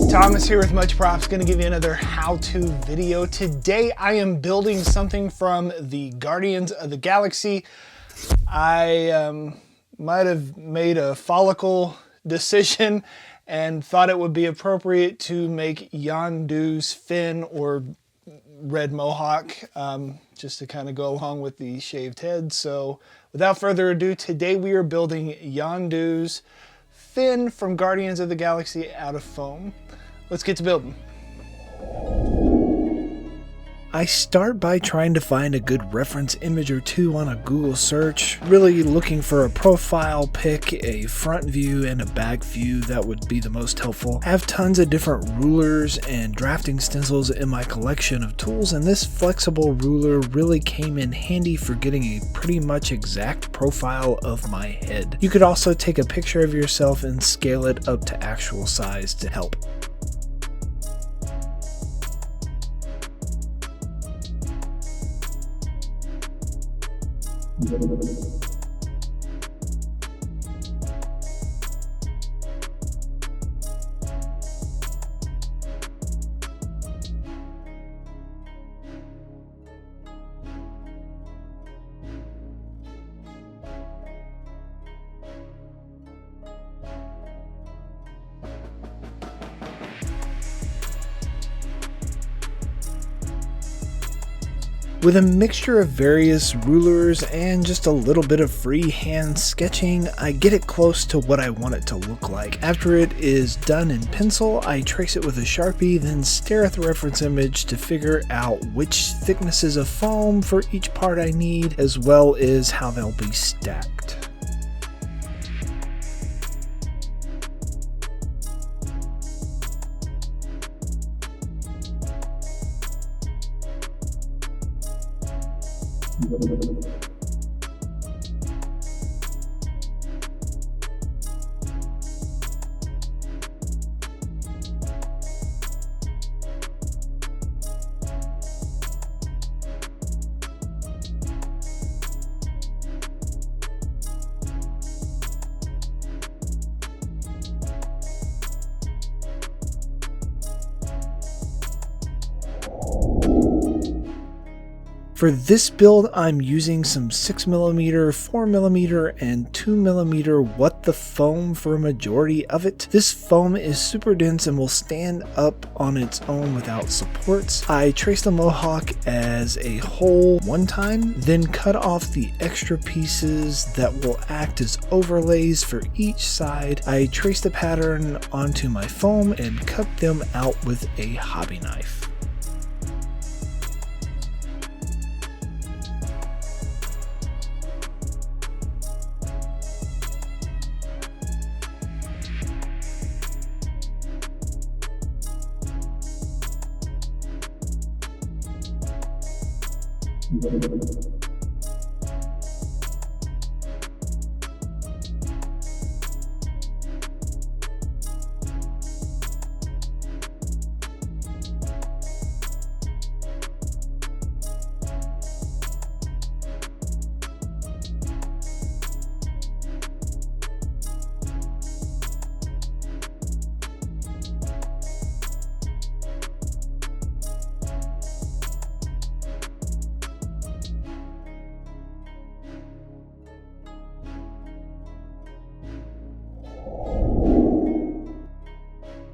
Thomas here with Much Props, going to give you another how-to video. Today I am building something from the Guardians of the Galaxy. I might have made a follicle decision and thought it would be appropriate to make Yondu's fin or red mohawk, just to kind of go along with the shaved head. So without further ado, today we are building Yondu's fin from Guardians of the Galaxy out of foam. Let's get to building. I start by trying to find a good reference image or two on a Google search, really looking for a profile pic, a front view, and a back view that would be the most helpful. I have tons of different rulers and drafting stencils in my collection of tools, and this flexible ruler really came in handy for getting a pretty much exact profile of my head. You could also take a picture of yourself and scale it up to actual size to help. With a mixture of various rulers and just a little bit of freehand sketching, I get it close to what I want it to look like. After it is done in pencil, I trace it with a Sharpie, then stare at the reference image to figure out which thicknesses of foam for each part I need, as well as how they'll be stacked. For this build, I'm using some 6mm, 4mm, and 2mm What the Foam for a majority of it. This foam is super dense and will stand up on its own without supports. I traced the mohawk as a whole one time, then cut off the extra pieces that will act as overlays for each side. I traced the pattern onto my foam and cut them out with a hobby knife.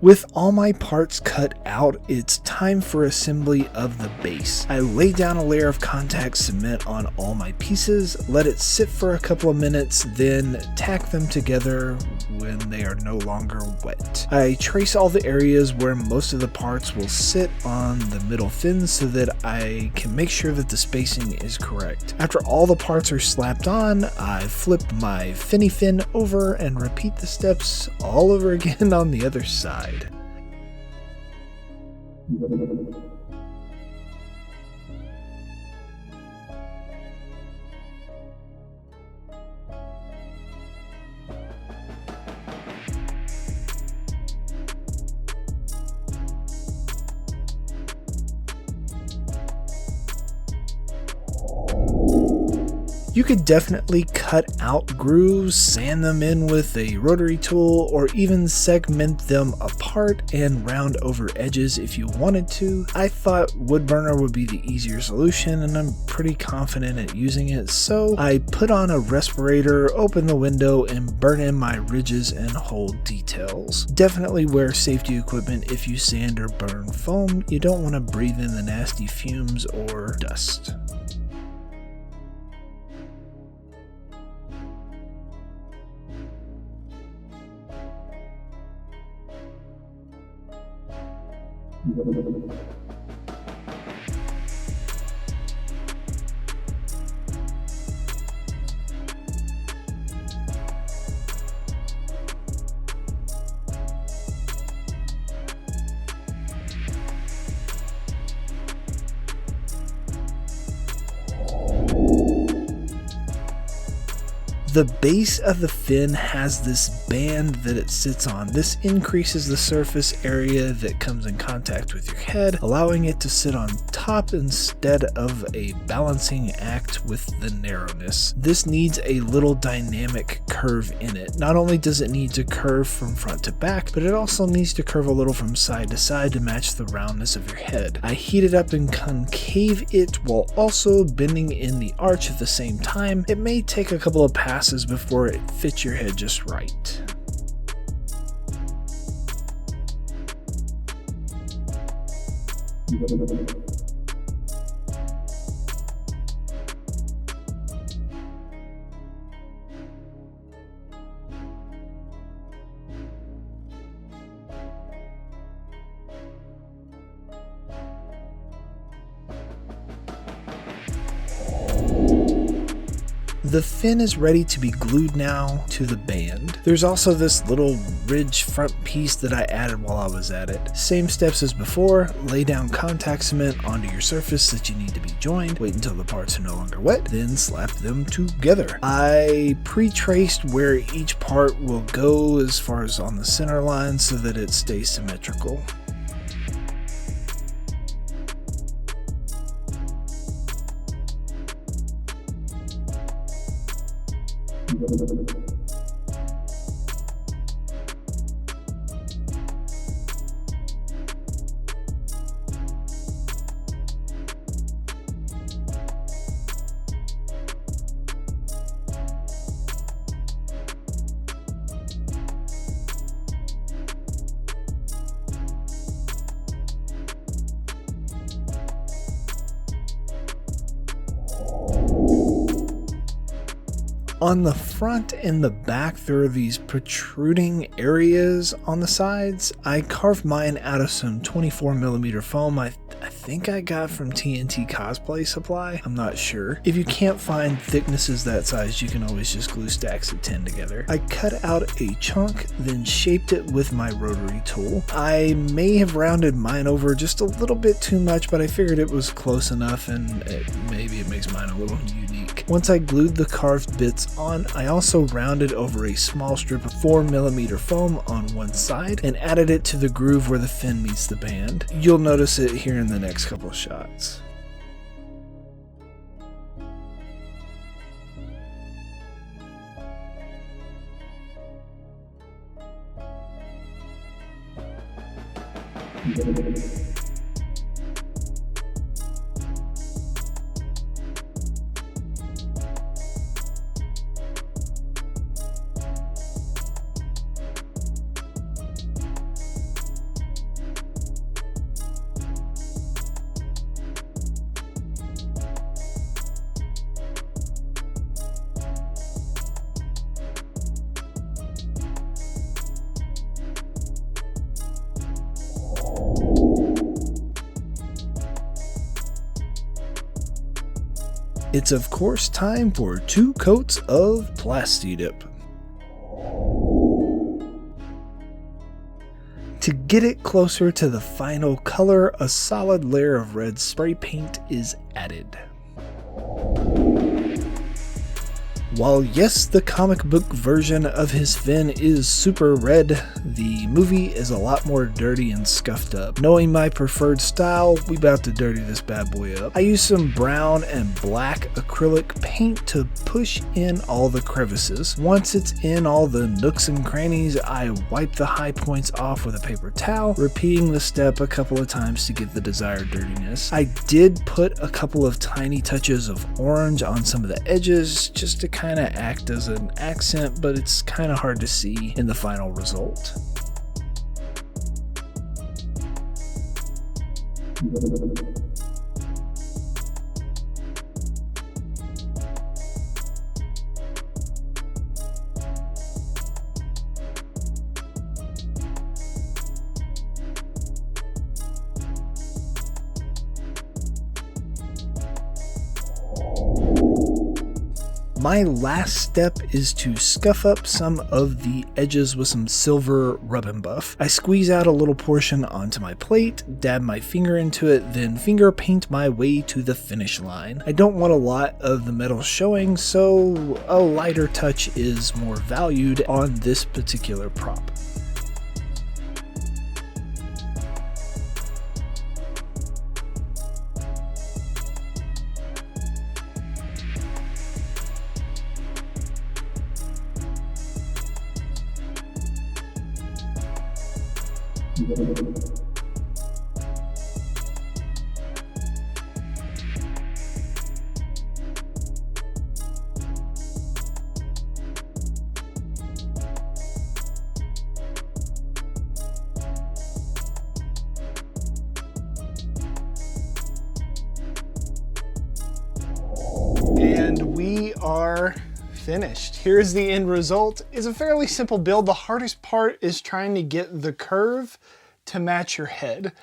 With all my parts cut out, it's time for assembly of the base. I lay down a layer of contact cement on all my pieces, let it sit for a couple of minutes, then tack them together when they are no longer wet. I trace all the areas where most of the parts will sit on the middle fins so that I can make sure that the spacing is correct. After all the parts are slapped on, I flip my finny fin over and repeat the steps all over again on the other side. You could definitely cut out grooves, sand them in with a rotary tool, or even segment them apart and round over edges if you wanted to. I thought wood burner would be the easier solution, and I'm pretty confident at using it, so I put on a respirator, opened the window, and burn in my ridges and hole details. Definitely wear safety equipment if you sand or burn foam. You don't want to breathe in the nasty fumes or dust. The base of the fin has this band that it sits on. This increases the surface area that comes in contact with your head, allowing it to sit on top instead of a balancing act with the narrowness. This needs a little dynamic curve in it. Not only does it need to curve from front to back, but it also needs to curve a little from side to side to match the roundness of your head. I heat it up and concave it while also bending in the arch at the same time. It may take a couple of passes before it fits your head just right. The fin is ready to be glued now to the band. There's also this little ridge front piece that I added while I was at it. Same steps as before, lay down contact cement onto your surface that you need to be joined, wait until the parts are no longer wet, then slap them together. I pre-traced where each part will go as far as on the center line so that it stays symmetrical. On the front and the back, there are these protruding areas on the sides. I carved mine out of some 24mm foam I think I got from TNT Cosplay Supply. I'm not sure. If you can't find thicknesses that size, you can always just glue stacks of 10 together. I cut out a chunk, then shaped it with my rotary tool. I may have rounded mine over just a little bit too much, but I figured it was close enough, and maybe it makes mine a little unique. Once I glued the carved bits on, I also rounded over a small strip of 4mm foam on one side and added it to the groove where the fin meets the band. You'll notice it here in the next couple of shots. It's of course time for 2 coats of Plasti-Dip. To get it closer to the final color, a solid layer of red spray paint is added. While yes, the comic book version of his fin is super red, the movie is a lot more dirty and scuffed up. Knowing my preferred style, we about to dirty this bad boy up. I use some brown and black acrylic paint to push in all the crevices. Once it's in all the nooks and crannies, I wipe the high points off with a paper towel, repeating the step a couple of times to get the desired dirtiness. I did put a couple of tiny touches of orange on some of the edges just to kind of act as an accent, but it's kind of hard to see in the final result. My last step is to scuff up some of the edges with some silver rub and buff. I squeeze out a little portion onto my plate, dab my finger into it, then finger paint my way to the finish line. I don't want a lot of the metal showing, so a lighter touch is more valued on this particular prop. And we are finished. Here's the end result. It's a fairly simple build. The hardest part is trying to get the curve to match your head.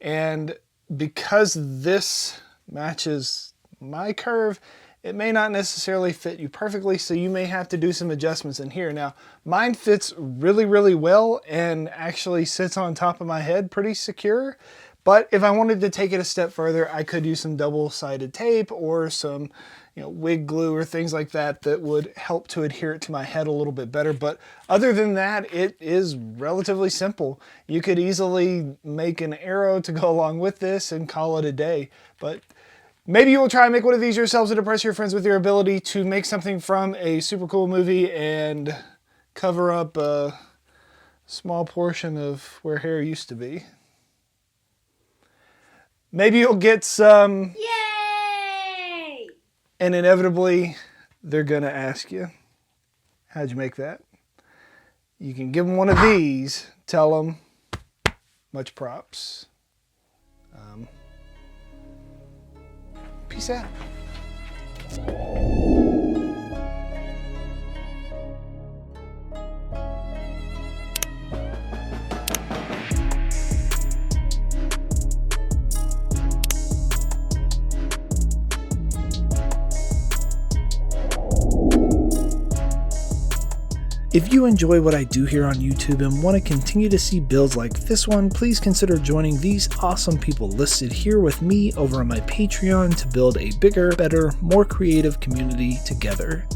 And because this matches my curve, it may not necessarily fit you perfectly, so you may have to do some adjustments in here. Now, mine fits really, really well and actually sits on top of my head pretty secure. But if I wanted to take it a step further, I could use some double-sided tape or some wig glue or things like that that would help to adhere it to my head a little bit better. But other than that, it is relatively simple. You could easily make an arrow to go along with this and call it a day. But maybe you will try and make one of these yourselves and impress your friends with your ability to make something from a super cool movie and cover up a small portion of where hair used to be. Maybe you'll get some... Yay! And inevitably, they're gonna ask you, how'd you make that? You can give them one of these, tell them, much props. Peace out. If you enjoy what I do here on YouTube and want to continue to see builds like this one, please consider joining these awesome people listed here with me over on my Patreon to build a bigger, better, more creative community together.